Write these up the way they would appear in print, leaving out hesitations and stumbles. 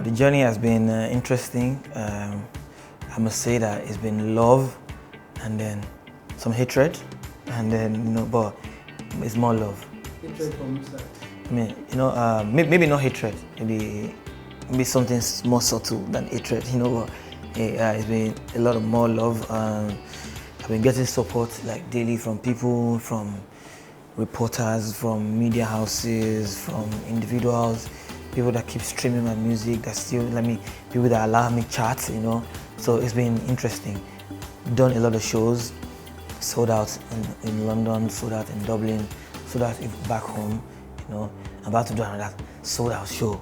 The journey has been interesting. I must say that it's been love, and then some hatred, and then but it's more love. Hatred from which side? I mean, maybe not hatred. Maybe something more subtle than hatred. But it's been a lot of more love. I've been getting support like daily from people, from reporters, from media houses, from individuals, people that keep streaming my music, that still let me, people that allow me chat. So it's been interesting. Done a lot of shows, sold out in London, sold out in Dublin, sold out back home. I'm about to do another sold out show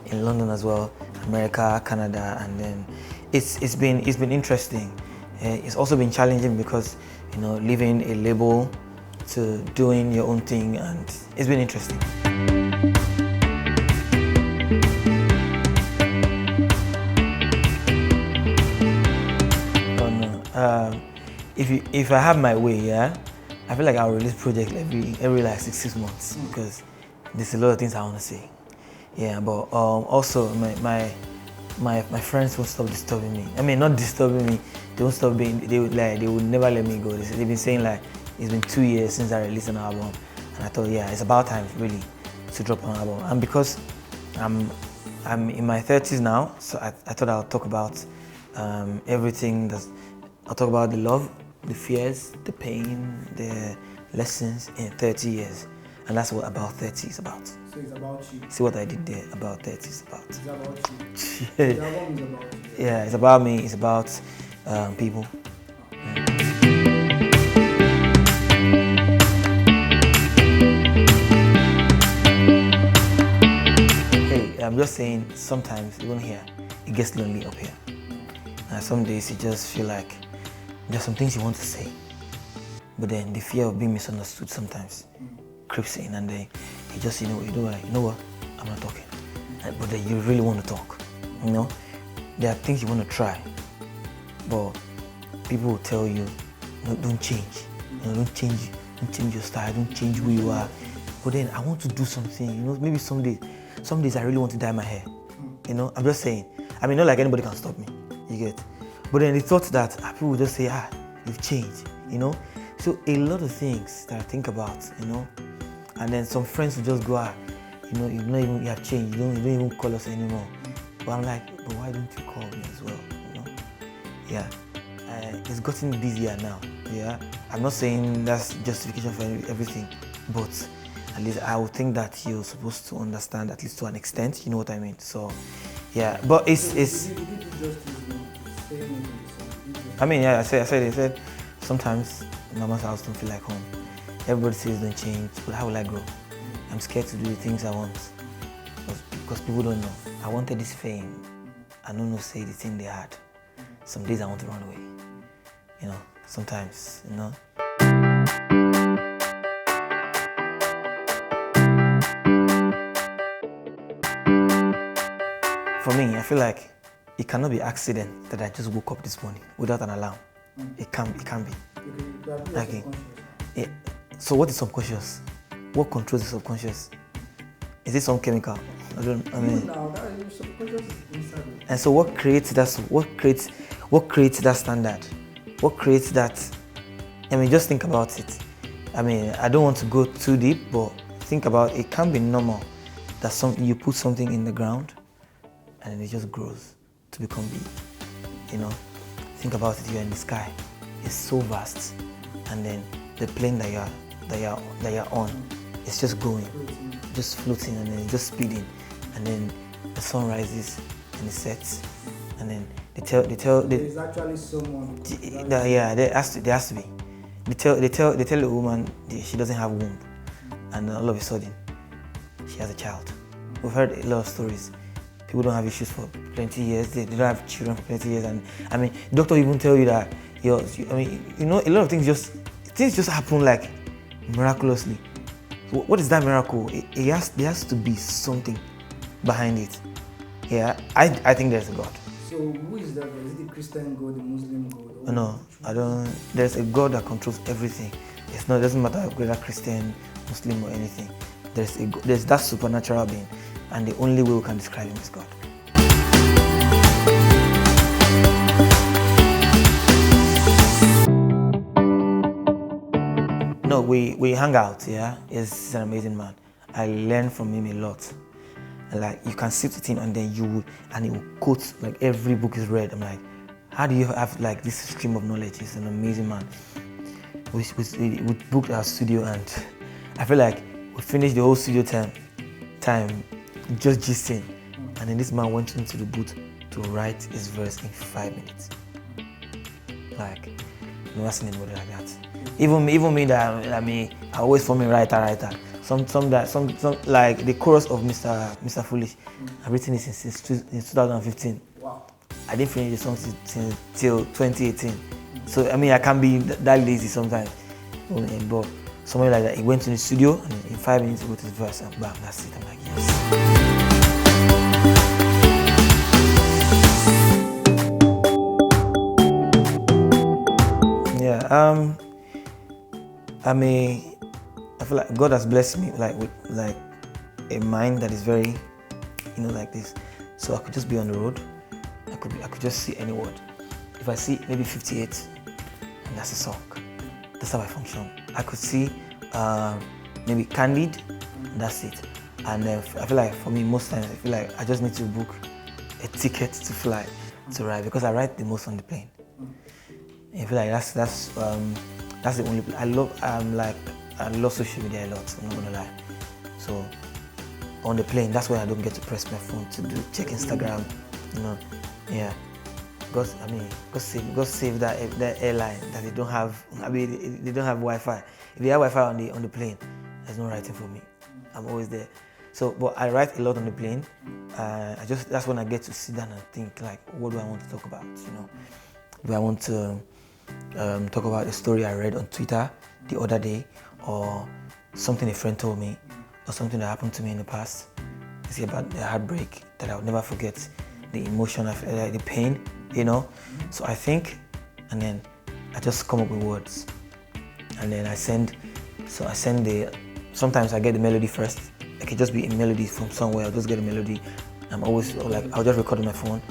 in London as well, America, Canada, and then it's been interesting. It's also been challenging because leaving a label to doing your own thing, and it's been interesting. If I have my way, I feel like I'll release projects every like 6 months because there's a lot of things I want to say. But also my friends won't stop disturbing me. I mean, not disturbing me. They won't stop being. They would never let me go. They've been saying like it's been 2 years since I released an album, and I thought it's about time really to drop an album. And because I'm in my 30s now, so I thought I'll talk about everything. I'll talk about the love, the fears, the pain, the lessons in 30 years. And that's what About 30 is about. So it's about you. See what I did there? About 30 is about. It's about you. The album is about you. Yeah, it's about me, it's about people. Hey, I'm just saying, sometimes, even here, it gets lonely up here. And some days you just feel like there's some things you want to say, but then the fear of being misunderstood sometimes creeps in, and then you just, you know what, I'm not talking. But then you really want to talk, There are things you want to try, but people will tell you, no, don't change, don't change your style, don't change who you are. But then I want to do something, maybe some days I really want to dye my hair, I'm just saying. I mean, not like anybody can stop me, you get. But then the thought that people will just say, you've changed, So a lot of things that I think about, and then some friends will just go, you have changed, you don't even call us anymore. But I'm like, but why don't you call me as well, It's gotten busier now, I'm not saying that's justification for everything, but at least I would think that you're supposed to understand, at least to an extent, you know what I mean? So, but it's. I mean, I said, sometimes Mama's house don't feel like home. Everybody says don't change, but how will I grow? I'm scared to do the things I want because people don't know. I wanted this fame. I don't know say the thing they had. Some days I want to run away. Sometimes, For me, I feel like it cannot be accident that I just woke up this morning without an alarm. It can't be. Okay. Yeah. So what is subconscious? What controls the subconscious? Is it some chemical? I mean. No, that is subconscious inside. And so what creates that standard? What creates that? I mean, just think about it. I mean, I don't want to go too deep, but think about it. It can be normal that you put something in the ground and then it just grows to become big. Think about it. You're in the sky. It's so vast, and then the plane that you're on, it's just going, just floating, and then just speeding, and then the sun rises and it sets, and then There's actually someone. There has to be. They tell the woman she doesn't have womb, and all of a sudden she has a child. We've heard a lot of stories. People don't have issues for plenty years. They don't have children for plenty years, and I mean, the doctor even tell you that a lot of things just happen like miraculously. So what is that miracle? There has to be something behind it. I think there's a God. So who is that God? Is it the Christian God, the Muslim God? No, I don't. There's a God that controls everything. It doesn't matter whether Christian, Muslim, or anything. There's that supernatural being, and the only way we can describe him is God. we hang out. Yeah, he's an amazing man. I learn from him a lot. Like you can sit with him and then he will quote like every book is read. I'm like, how do you have like this stream of knowledge? He's an amazing man. We booked our studio and I feel like we finished the whole studio time just gisting, and then this man went into the booth to write his verse in 5 minutes. Like, I've never seen anybody like that. Even me that I always form a writer. Some like the chorus of Mr. Foolish. I've written it since 2015. Wow. I didn't finish the song till 2018. So I can be that lazy sometimes. But somebody like that, he went to the studio and in 5 minutes he wrote his verse and bam, that's it. I'm like, yes. Yeah, I feel like God has blessed me with a mind that is very, like this. So I could just be on the road. I could just see any word. If I see maybe 58, and that's a song. That's how I function. I could see maybe Candid, and that's it. And I feel like for me, most times I feel like I just need to book a ticket to fly to ride because I ride the most on the plane. I feel like that's the only. I love social media a lot. I'm not gonna lie. So on the plane, that's why I don't get to press my phone to check Instagram. Yeah. God save that airline that they don't have. They don't have Wi-Fi. If they have Wi-Fi on the plane, there's no writing for me. I'm always there. So, but I write a lot on the plane. That's when I get to sit down and think like, what do I want to talk about? Do I want to talk about a story I read on Twitter the other day, or something a friend told me, or something that happened to me in the past? It's about the heartbreak that I would never forget, the emotion, the pain, So I think, and then I just come up with words, and then I send sometimes I get the melody first. It could just be a melody from somewhere. I'll just get a melody. I'm always I'll just record on my phone,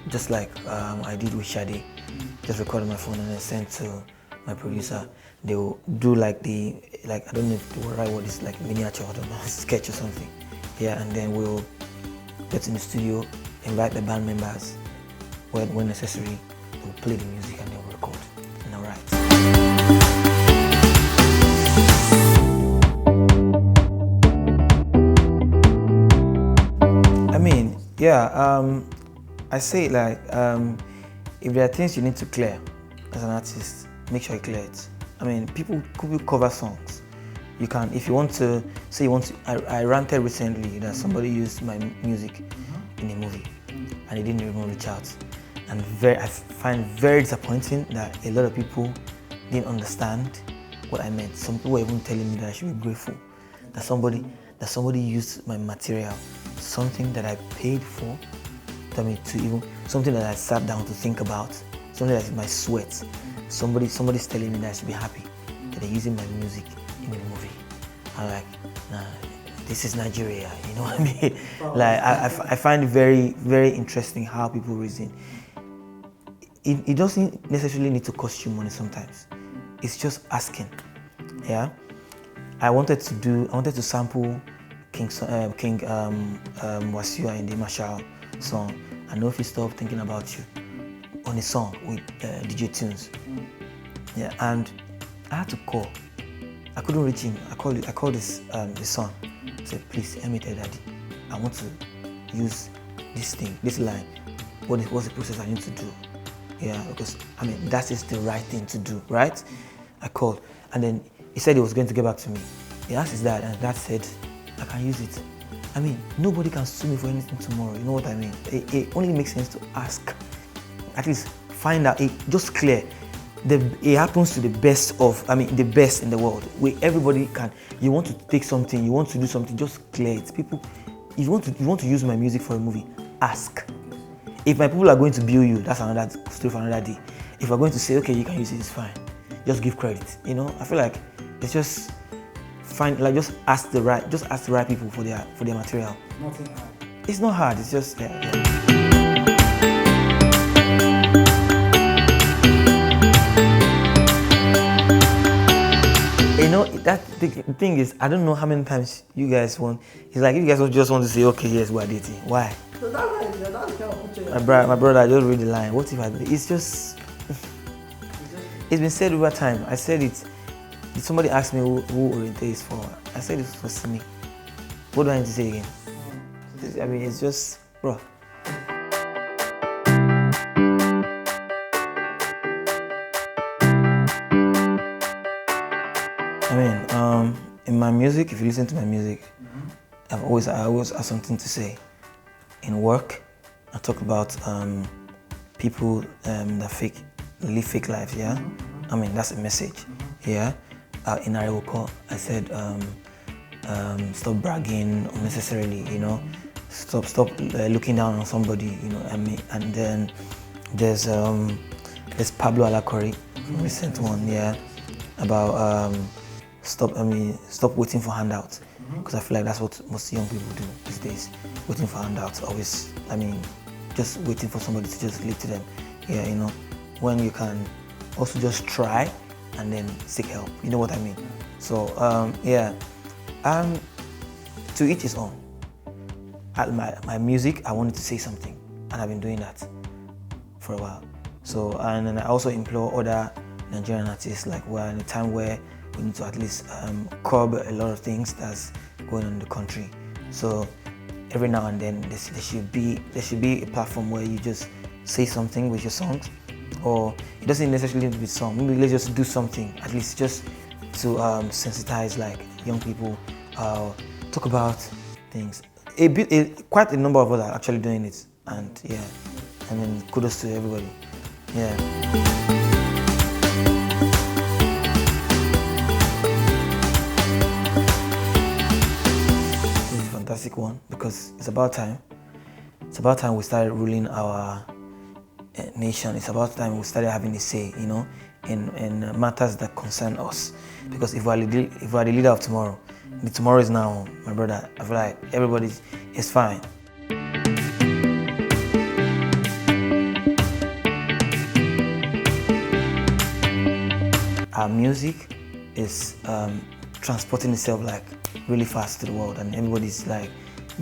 just like I did with Shadi. Just record on my phone and then send to my producer. They will do I don't know if they will write what is like miniature or sketch or something. Yeah, and then we'll get in the studio, invite the band members. When necessary, we'll play the music and then we'll record and I'll write. I say if there are things you need to clear as an artist, make sure you clear it. People could cover songs. You can, if you want to, say I ranted recently that somebody used my music in a movie and they didn't even reach out. And I find very disappointing that a lot of people didn't understand what I meant. Some people were even telling me that I should be grateful that somebody used my material, something that I paid for, something that I sat down to think about, something that's my sweat. Somebody's telling me that I should be happy that they're using my music in the movie. I'm like, nah, this is Nigeria, you know what I mean? I find it very, very interesting how people reason. It doesn't necessarily need to cost you money sometimes. It's just asking. Yeah. I wanted to sample King Wasiu and the Marshall song, I Know If You Stop Thinking About You, on a song with DJ Tunes. Yeah, and I had to call. I couldn't reach him. I called this son. I said, please, let me tell Daddy, I want to use this line. What's the process I need to do? Yeah, because that is the right thing to do, right? I called, and then he said he was going to get back to me. He asked his dad, and dad said, I can use it. Nobody can sue me for anything tomorrow, you know what I mean? It only makes sense to ask. At least find out, just clear. It happens to the best the best in the world. Where everybody can, you want to take something, you want to do something, just clear it. People, if you want to use my music for a movie, ask. If my people are going to bill you, that's another story for another day. If we're going to say, okay, you can use it, it's fine. Just give credit, I feel like it's just just ask the right people for their material. Nothing hard. It's not hard. It's just the thing is, I don't know how many times you guys want. It's like you guys just want to say, okay, yes, we're dating. Why? So that's the kind of picture. My brother, just read the line. What if I? It's just. It's been said over time. I said it. Somebody asked me who Oriente is for. I said it's for Simi. What do I need to say again? I mean, it's just, bro. I mean, in my music, if you listen to my music, I always have something to say. In work, I talk about people that live fake lives. Yeah, I mean that's a message. Yeah, in Arewoko, I said stop bragging unnecessarily. You know, stop looking down on somebody. You know, I mean, and then there's Pablo Alacori, recent one. Yeah, about stop waiting for handouts, because I feel like that's what most young people do these days, waiting for handouts. Always, I mean, just waiting for somebody to just lead to them. Yeah, you know, when you can also just try and then seek help. You know what I mean? So yeah, to each his own. My music, I wanted to say something, and I've been doing that for a while. So and then I also implore other Nigerian artists, like we're in a time where we need to at least curb a lot of things that's going on in the country. So every now and then there should be a platform where you just say something with your songs, or it doesn't necessarily need to be a song. Maybe let's just do something at least just to sensitize like young people, talk about things. Quite a number of us are actually doing it, and yeah, I mean kudos to everybody. Yeah. Fantastic one, because it's about time. It's about time we started ruling our nation. It's about time we started having a say, you know, in matters that concern us. Because if we're the leader of tomorrow, the tomorrow is now, my brother. I feel like everybody is fine. Our music is transporting itself like really fast to the world, and everybody's like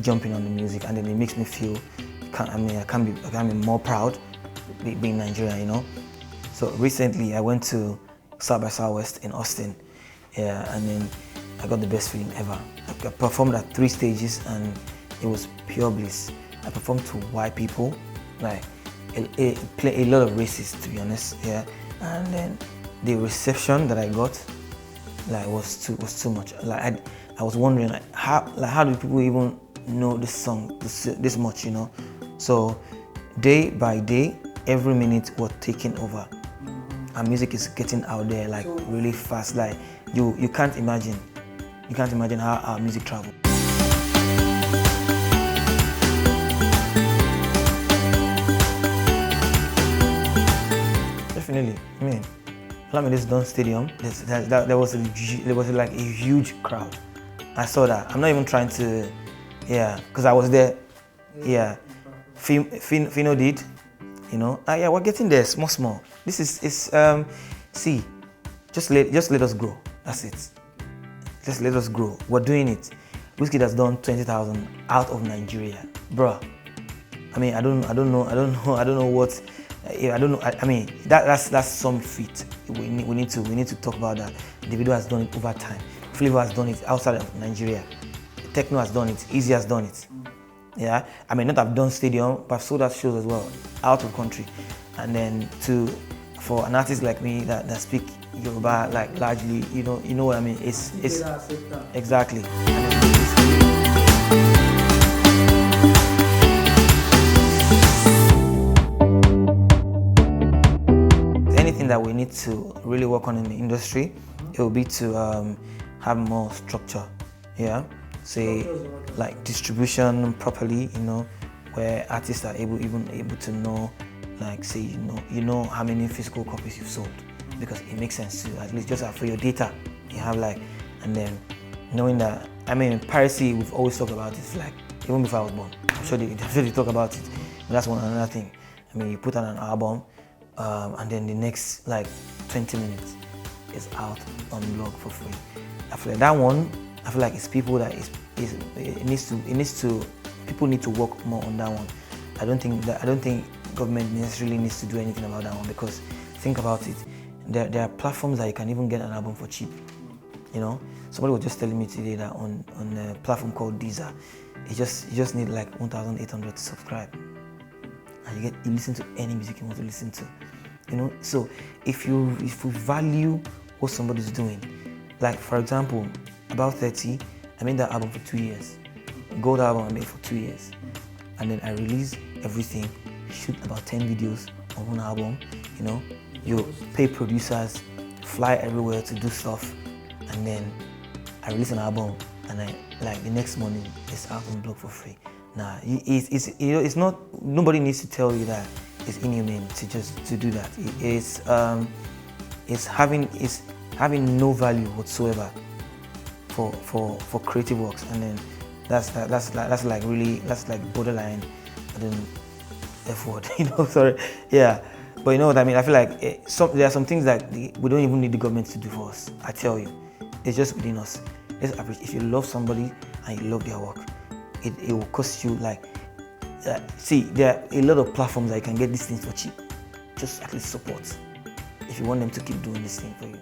jumping on the music, and then it makes me feel I can be more proud being Nigerian, you know. So recently I went to South by Southwest in Austin, yeah, and then I got the best feeling ever. I performed at 3 stages and it was pure bliss. I performed to white people, like a lot of races, to be honest, yeah, and then the reception that I got like was too much. Like I was wondering like how do people even know this song this much, you know? So day by day, every minute we're taking over. Our music is getting out there like really fast. Like you can't imagine how our music travels. Definitely. I mean, Lamide's Don Stadium, there was like a huge crowd. I saw that. I'm not even trying to, yeah, because I was there. Yeah, Fino did, you know. Yeah, we're getting there, small. This is see, just let us grow. That's it. Just let us grow. We're doing it. Whiskey has done 20,000 out of Nigeria, bro. I mean, I don't know what. I don't know. I mean, that's some feat. We need to talk about that. Davido has done it over time. Flavor has done it outside of Nigeria. Techno has done it. Easy has done it. Yeah, I may not have done stadium, but I've sold out shows as well, out of country. And then for an artist like me that speak Yoruba like largely, you know what I mean. It's exactly. Anything that we need to really work on in the industry, it will be to have more structure. Yeah, say like distribution properly, you know, where artists are able to know, like say you know how many physical copies you've sold, because it makes sense to at least just for your data you have like, and then knowing that, I mean, piracy, we've always talked about it, like even before I was born. I'm sure they talk about it, but that's another thing. I mean, you put on an album and then the next like 20 minutes is out on blog for free. I feel like that one, I feel like it's people that people need to work more on that one. I don't think government necessarily needs to do anything about that one, because think about it, there are platforms that you can even get an album for cheap. You know, somebody was just telling me today that on a platform called Deezer, you just need like 1,800 to subscribe, and you listen to any music you want to listen to. You know, so if you value what somebody's doing, like for example, About 30, I made that album for 2 years. Gold album I made for 2 years, and then I release everything, shoot about 10 videos on one album. You know, you pay producers, fly everywhere to do stuff, and then I release an album, and like the next morning it's out on blog for free. Nah, it's not. Nobody needs to tell you that it's inhumane to do that. It's having no value whatsoever for creative works, and then that's like borderline, I don't F word, you know, sorry, yeah. But you know what I mean. I feel like there are some things that we don't even need the government to do for us. I tell you, it's just within us. Let's appreciate. If you love somebody and you love their work, it will cost you like. See, there are a lot of platforms that you can get these things for cheap. Just at least support if you want them to keep doing this thing for you.